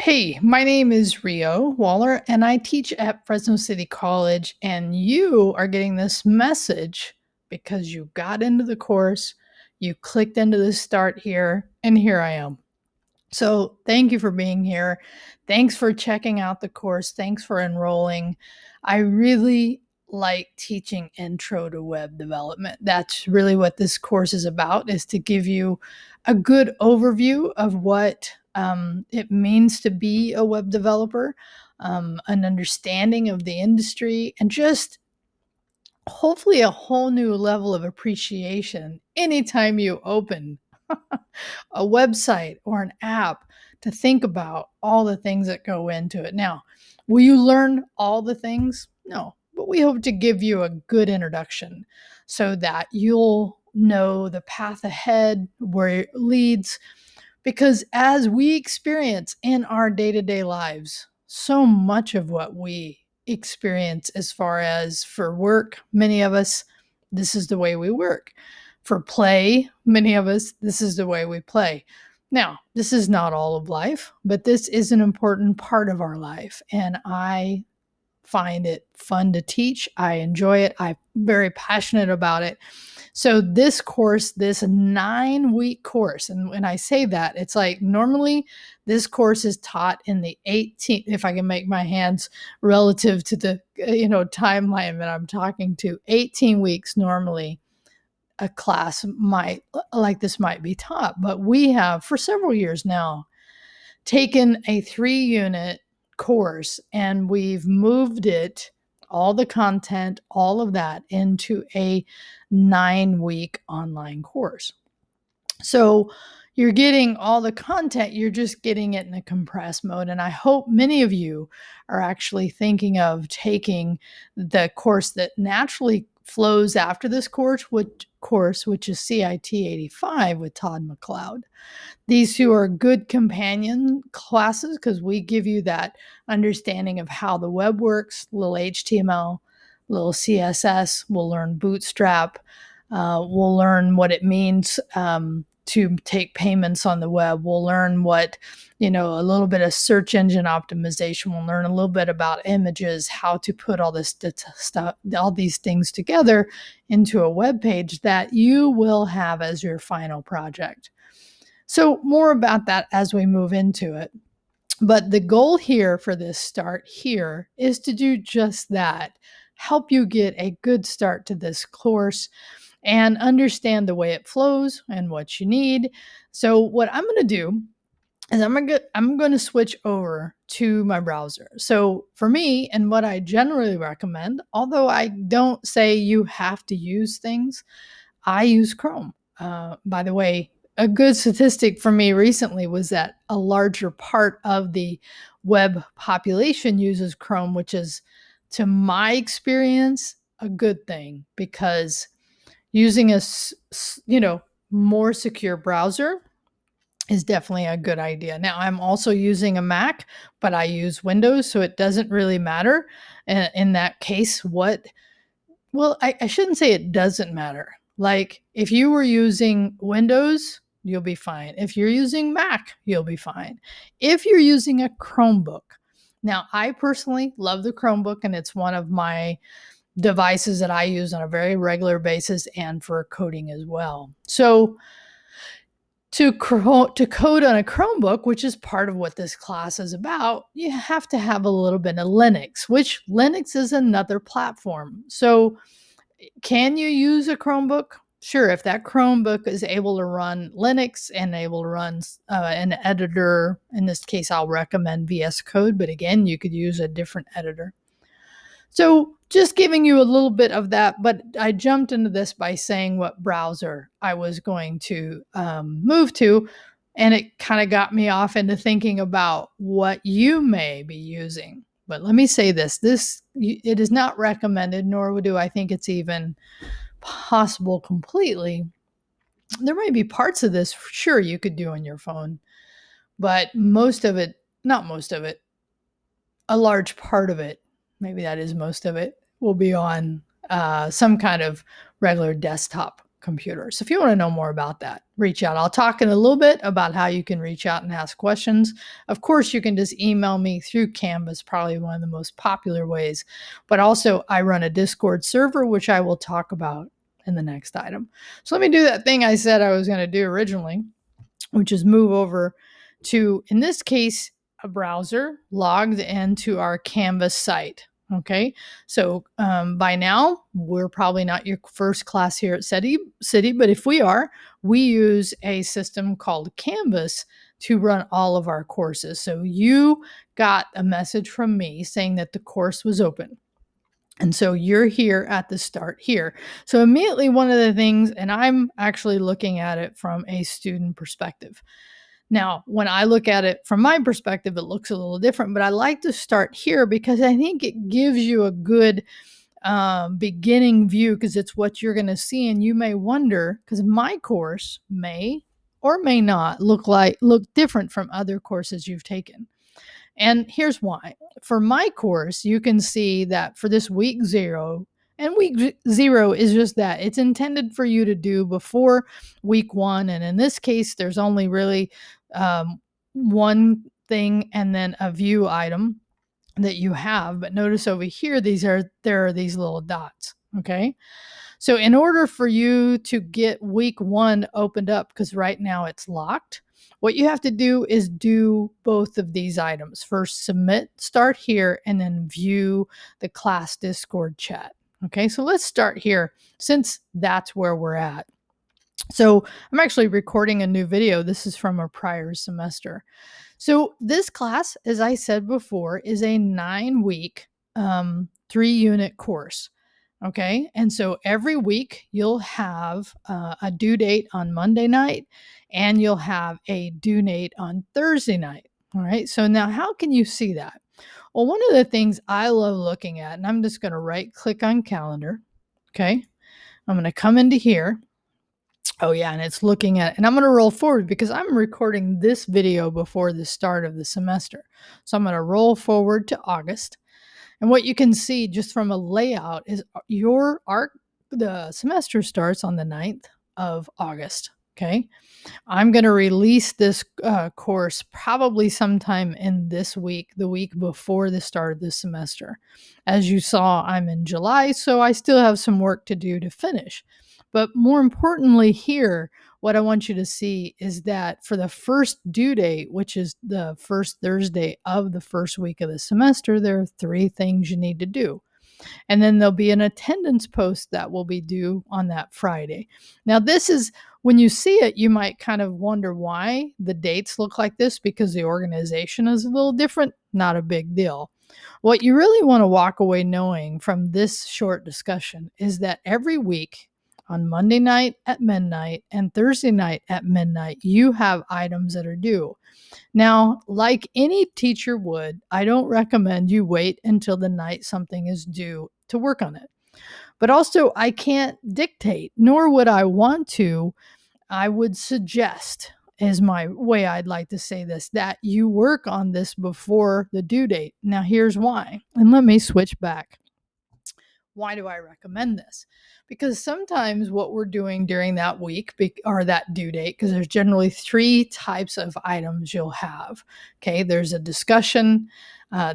Hey, my name is Rio Waller, and I teach at Fresno City College. And you are getting this message because you got into the course, you clicked into the start here, and here I am. So, thank you for being here. Thanks for checking out the course. Thanks for enrolling. I really like teaching intro to web development. That's really what this course is about, is to give you a good overview of what it means to be a web developer, an understanding of the industry, and just hopefully a whole new level of appreciation anytime you open a website or an app, to think about all the things that go into it. Now, will you learn all the things? No, but we hope to give you a good introduction so that you'll know the path ahead, where it leads, because as we experience in our day to day lives, so much of what we experience as far as for work, many of us, this is the way we work. For play, many of us, this is the way we play. Now, this is not all of life, but this is an important part of our life. And I find it fun to teach. I enjoy it. I'm very passionate about it. So this course, this 9-week course, and when I say that, it's like normally this course is taught in the 18, if I can make my hands relative to the timeline that I'm talking to, 18 weeks normally a class might like this might be taught. But we have for several years now taken a 3-unit course and we've moved it, all the content, all of that, into a 9-week online course. So you're getting all the content, you're just getting it in a compressed mode. And I hope many of you are actually thinking of taking the course that naturally flows after this course, which is CIT85 with Todd McLeod. These two are good companion classes because we give you that understanding of how the web works, little HTML, little CSS. We'll learn Bootstrap. We'll learn what it means to take payments on the web. We'll learn a little bit of search engine optimization. We'll learn a little bit about images, how to put all this stuff, all these things together into a web page that you will have as your final project. So more about that as we move into it. But the goal here for this start here is to do just that, help you get a good start to this course and understand the way it flows and what you need. So what I'm going to do is I'm going to switch over to my browser. So for me, and what I generally recommend, although I don't say you have to use things, I use Chrome. By the way, a good statistic for me recently was that a larger part of the web population uses Chrome, which is, to my experience, a good thing, because using a more secure browser is definitely a good idea. Now, I'm also using a Mac, but I use Windows, so it doesn't really matter. In that case, I shouldn't say it doesn't matter. Like, if you were using Windows, you'll be fine. If you're using Mac, you'll be fine. If you're using a Chromebook, now I personally love the Chromebook, and it's one of my devices that I use on a very regular basis and for coding as well. So to code on a Chromebook, which is part of what this class is about, you have to have a little bit of Linux, which Linux is another platform. So can you use a Chromebook? Sure, if that Chromebook is able to run Linux and able to run an editor. In this case, I'll recommend VS Code, but again, you could use a different editor. So just giving you a little bit of that, but I jumped into this by saying what browser I was going to move to, and it kind of got me off into thinking about what you may be using. But let me say this, it is not recommended, nor do I think it's even possible completely. There may be parts of this, sure, you could do on your phone, but most of it, not most of it, a large part of it, maybe that is most of it, will be on some kind of regular desktop computer. So if you want to know more about that, reach out. I'll talk in a little bit about how you can reach out and ask questions. Of course, you can just email me through Canvas, probably one of the most popular ways. But also, I run a Discord server, which I will talk about in the next item. So let me do that thing I said I was going to do originally, which is move over to, in this case, a browser logged into our Canvas site. Okay, so by now, we're probably not your first class here at City, but if we are, we use a system called Canvas to run all of our courses. So you got a message from me saying that the course was open. And so you're here at the start here. So immediately one of the things, and I'm actually looking at it from a student perspective. Now, when I look at it from my perspective, it looks a little different, but I like to start here because I think it gives you a good beginning view because it's what you're going to see. And you may wonder, because my course may or may not look different from other courses you've taken. And here's why. For my course, you can see that for this week 0, and week 0 is just that. It's intended for you to do before week 1. And in this case, there's only really one thing and then a view item that you have. But notice over here, there are these little dots. Okay. So in order for you to get week 1 opened up, because right now it's locked, what you have to do is do both of these items. First, submit, start here, and then view the class Discord chat. Okay, so let's start here since that's where we're at. So I'm actually recording a new video. This is from a prior semester. So this class, as I said before, is a 9-week, 3-unit course. Okay. And so every week you'll have a due date on Monday night and you'll have a due date on Thursday night. All right. So now how can you see that? Well, one of the things I love looking at, and I'm just going to right click on calendar. Okay. I'm going to come into here. Oh, yeah. And it's looking at, and I'm going to roll forward because I'm recording this video before the start of the semester. So I'm going to roll forward to August. And what you can see just from a layout is the semester starts on the 9th of August. Okay. I'm going to release this course probably sometime in this week, the week before the start of the semester. As you saw, I'm in July, so I still have some work to do to finish. But more importantly here, what I want you to see is that for the first due date, which is the first Thursday of the first week of the semester, there are 3 things you need to do. And then there'll be an attendance post that will be due on that Friday. Now, this is, when you see it, you might kind of wonder why the dates look like this, because the organization is a little different. Not a big deal. What you really want to walk away knowing from this short discussion is that every week, on Monday night at midnight and Thursday night at midnight, you have items that are due. Now, like any teacher would, I don't recommend you wait until the night something is due to work on it. But also, I can't dictate, nor would I want to. I would suggest, is my way I'd like to say this, that you work on this before the due date. Now, here's why. And let me switch back. Why do I recommend this? Because sometimes what we're doing during that week or that due date, because there's generally 3 types of items you'll have. Okay, there's a discussion,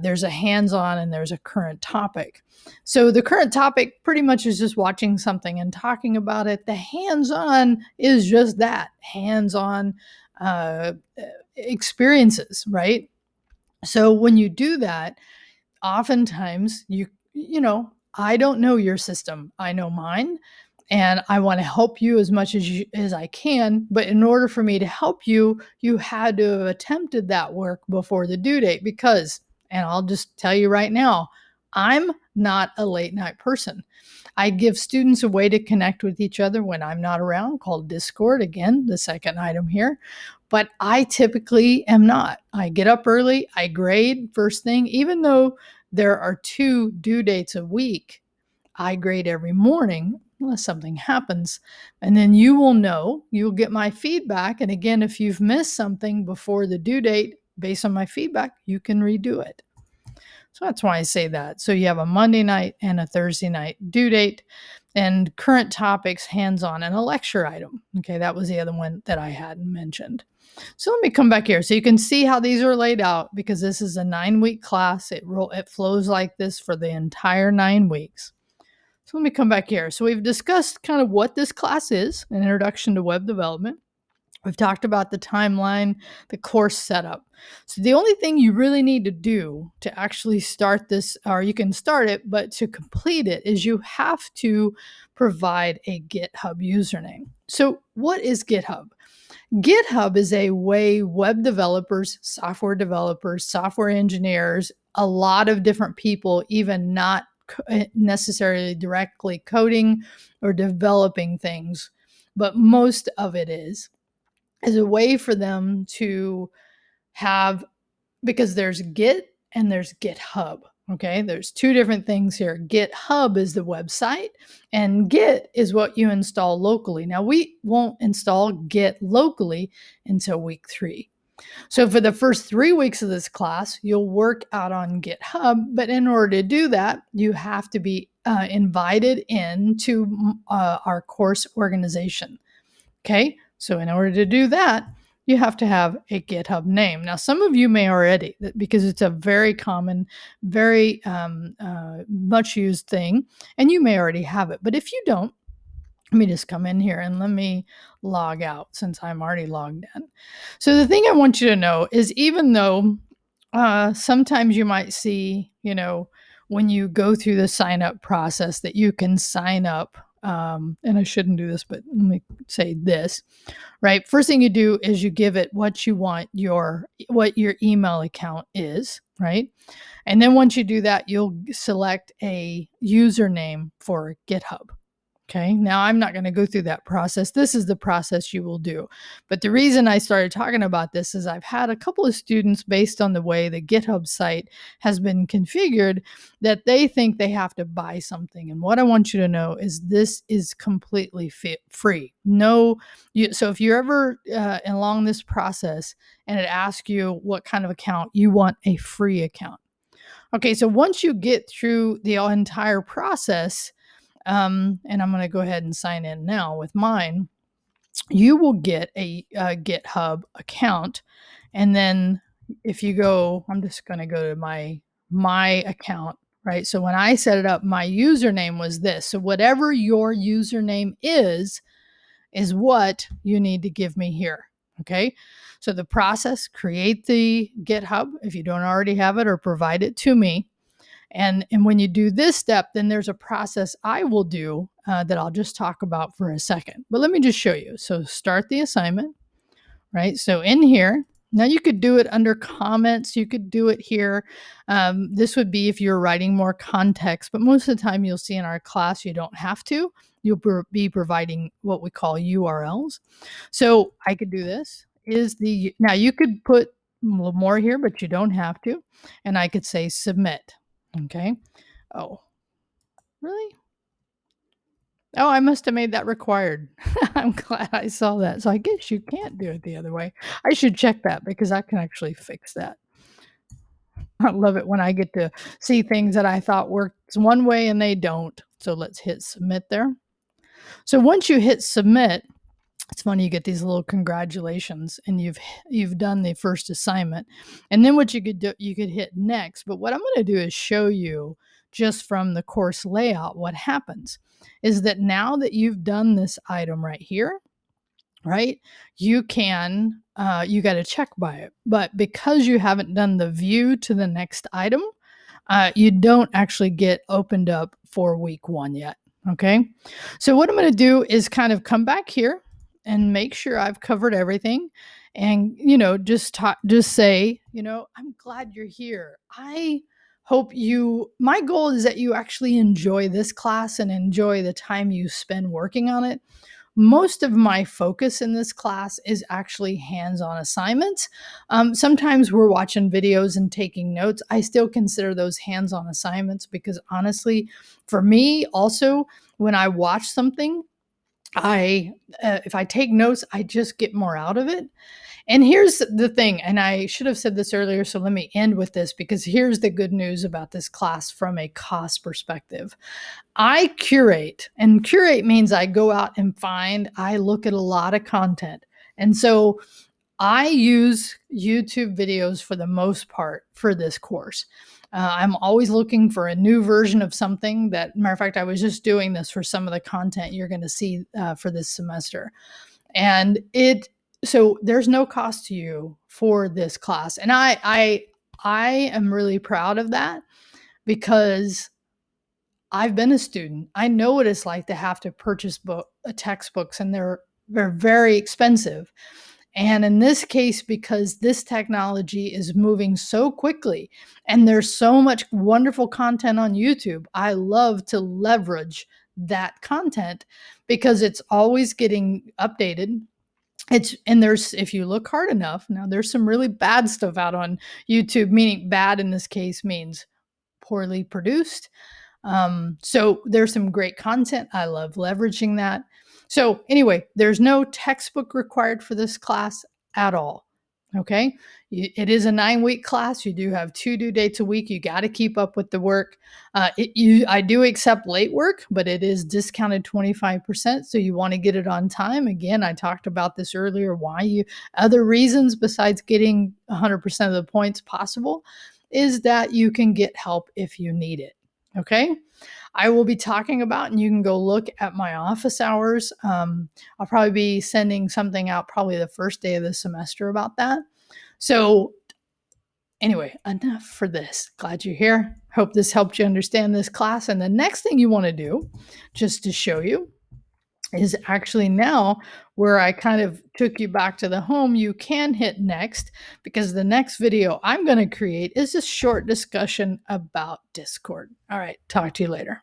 there's a hands-on, and there's a current topic. So the current topic pretty much is just watching something and talking about it. The hands-on is just that, hands-on experiences, right? So when you do that, oftentimes I don't know your system. I know mine, and I want to help you as much as I can. But in order for me to help you, you had to have attempted that work before the due date because, and I'll just tell you right now, I'm not a late night person. I give students a way to connect with each other when I'm not around, called Discord. Again, the second item here. But I typically am not. I get up early, I grade first thing, even though there are 2 due dates a week, I grade every morning unless something happens. And then you'll get my feedback. And again, if you've missed something before the due date, based on my feedback, you can redo it. So that's why I say that. So you have a Monday night and a Thursday night due date. and current topics hands-on, and a lecture item. Okay, that was the other one that I hadn't mentioned. So let me come back here so you can see how these are laid out, because this is a 9-week class. It flows like this for the entire 9 weeks. So let me come back here. So we've discussed kind of what this class is, an introduction to web development. We've talked about the timeline, the course setup. So the only thing you really need to do to actually start this, or you can start it, but to complete it, is you have to provide a GitHub username. So what is GitHub? GitHub is a way web developers, software engineers, a lot of different people, even not necessarily directly coding or developing things, but most of it is a way for them to have, because there's Git and there's GitHub. Okay, there's two different things here. GitHub is the website, and Git is what you install locally. Now, we won't install Git locally until week 3. So, for the first 3 weeks of this class, you'll work out on GitHub. But in order to do that, you have to be invited into our course organization. Okay, so in order to do that, you have to have a GitHub name. Now, some of you may already, because it's a very common, very much used thing, and you may already have it. But if you don't, let me just come in here and let me log out since I'm already logged in. So the thing I want you to know is, even though sometimes you might see, when you go through the sign up process, that you can sign up. And I shouldn't do this, but let me say this, right? First thing you do is you give it what you want what your email account is, right? And then once you do that, you'll select a username for GitHub. Okay, now I'm not going to go through that process. This is the process you will do. But the reason I started talking about this is I've had a couple of students, based on the way the GitHub site has been configured, that they think they have to buy something. And what I want you to know is this is completely free. So if you're ever along this process and it asks you what kind of account, you want a free account. Okay, so once you get through the entire process, and I'm going to go ahead and sign in now with mine, you will get a GitHub account. And then if you go, I'm just going to go to my account, right? So when I set it up, my username was this. So whatever your username is what you need to give me here. Okay. So the process, create the GitHub if you don't already have it, or provide it to me. And when you do this step, then there's a process I will do that I'll just talk about for a second. But let me just show you. So start the assignment, right? So in here, now you could do it under comments. You could do it here. This would be if you're writing more context, but most of the time you'll see in our class, you don't have to. You'll be providing what we call URLs. So I could do this. Now you could put a little more here, but you don't have to. And I could say submit. Okay. Oh, really? Oh, I must have made that required. I'm glad I saw that. So I guess you can't do it the other way. I should check that, because I can actually fix that. I love it when I get to see things that I thought worked one way and they don't. So let's hit submit there. So once you hit submit, it's funny, you get these little congratulations, and you've done the first assignment. And then what you could do, you could hit next. But what I'm going to do is show you, just from the course layout, what happens is that now that you've done this item right here, right, you got to check by it. But because you haven't done the view to the next item, you don't actually get opened up for week 1 yet. Okay. So what I'm going to do is kind of come back here and make sure I've covered everything, and, just say, I'm glad you're here. My goal is that you actually enjoy this class and enjoy the time you spend working on it. Most of my focus in this class is actually hands-on assignments. Sometimes we're watching videos and taking notes. I still consider those hands-on assignments, because honestly, for me also, when I watch something, if I take notes, I just get more out of it. And here's the thing, and I should have said this earlier, so let me end with this because here's the good news about this class from a cost perspective. I curate, and curate means I go out and I look at a lot of content. And so I use YouTube videos for the most part for this course. I'm always looking for a new version of something. Matter of fact, I was just doing this for some of the content you're going to see for this semester. And so there's no cost to you for this class. And I am really proud of that because I've been a student. I know what it's like to have to purchase textbooks, and they're very expensive. And in this case, because this technology is moving so quickly and there's so much wonderful content on YouTube, I love to leverage that content because it's always getting updated. If you look hard enough, now there's some really bad stuff out on YouTube, meaning bad in this case means poorly produced. So there's some great content. I love leveraging that. So anyway, there's no textbook required for this class at all. Okay. It is a 9-week class. You do have 2 due dates a week. You got to keep up with the work. I do accept late work, but it is discounted 25%. So you want to get it on time. Again, I talked about this earlier. Other reasons besides getting 100% of the points possible is that you can get help if you need it. Okay. I will be talking about, and you can go look at my office hours. I'll probably be sending something out probably the first day of the semester about that. So anyway, enough for this. Glad you're here. Hope this helped you understand this class. And the next thing you want to do, just to show you, is actually now where I kind of took you back to the home. You can hit next because the next video I'm going to create is a short discussion about Discord. All right, talk to you later.